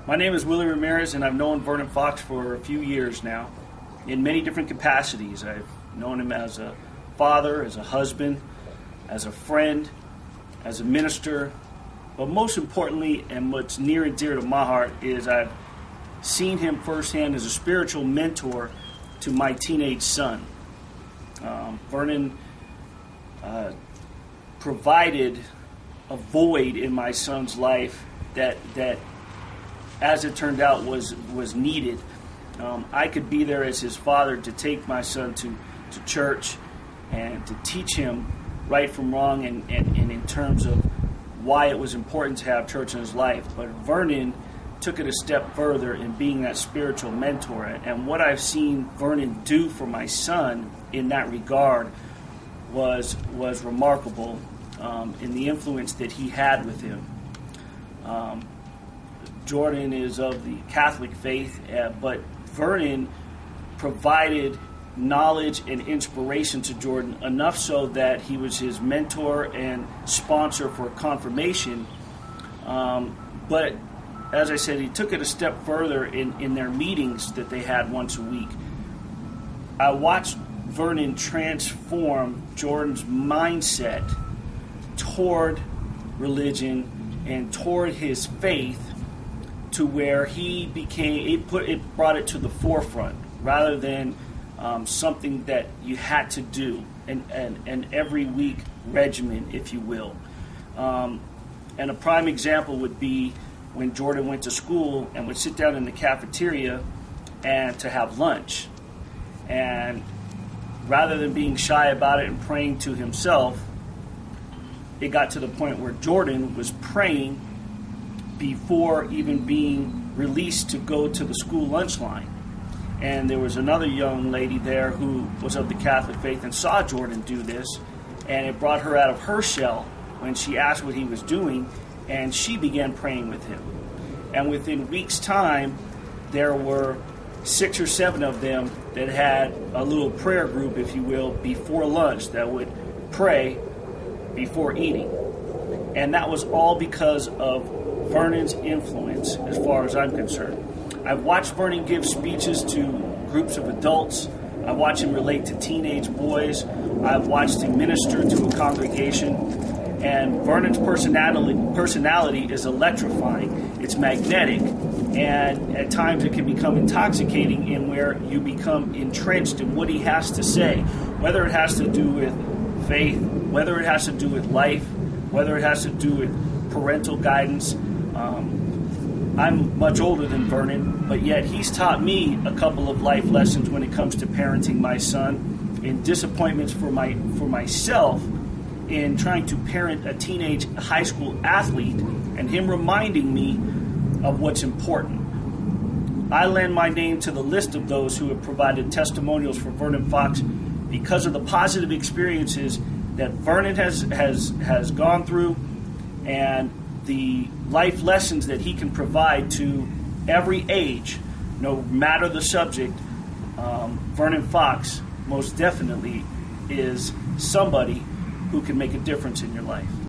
My name is Willie Ramirez, and I've known Vernon Fox for a few years now in many different capacities. I've known him as a father, as a husband, as a friend, as a minister, but most importantly, and what's near and dear to my heart, is I've seen him firsthand as a spiritual mentor to my teenage son. Vernon provided a void in my son's life that as it turned out, was needed. I could be there as his father to take my son to church and to teach him right from wrong and in terms of why it was important to have church in his life. But Vernon took it a step further in being that spiritual mentor. And what I've seen Vernon do for my son in that regard was remarkable in the influence that he had with him. Jordan is of the Catholic faith, but Vernon provided knowledge and inspiration to Jordan, enough so that he was his mentor and sponsor for confirmation. But as I said, he took it a step further in their meetings that they had once a week. I watched Vernon transform Jordan's mindset toward religion and toward his faith, to where he brought it to the forefront rather than something that you had to do, an every week regimen, if you will. And a prime example would be when Jordan went to school and would sit down in the cafeteria and to have lunch. And rather than being shy about it and praying to himself, it got to the point where Jordan was praying before even being released to go to the school lunch line. And there was another young lady there who was of the Catholic faith and saw Jordan do this, and it brought her out of her shell when she asked what he was doing, and she began praying with him. And within weeks' time, there were 6 or 7 of them that had a little prayer group, if you will, before lunch that would pray before eating. And that was all because of Vernon's influence, as far as I'm concerned. I've watched Vernon give speeches to groups of adults. I've watched him relate to teenage boys. I've watched him minister to a congregation. And Vernon's personality is electrifying. It's magnetic. And at times it can become intoxicating in where you become entrenched in what he has to say, whether it has to do with faith, whether it has to do with life, whether it has to do with parental guidance. I'm much older than Vernon, but yet he's taught me a couple of life lessons when it comes to parenting my son, in disappointments for myself in trying to parent a teenage high school athlete, and him reminding me of what's important. I lend my name to the list of those who have provided testimonials for Vernon Fox because of the positive experiences that Vernon has gone through, and the life lessons that he can provide to every age, no matter the subject. Vernon Fox most definitely is somebody who can make a difference in your life.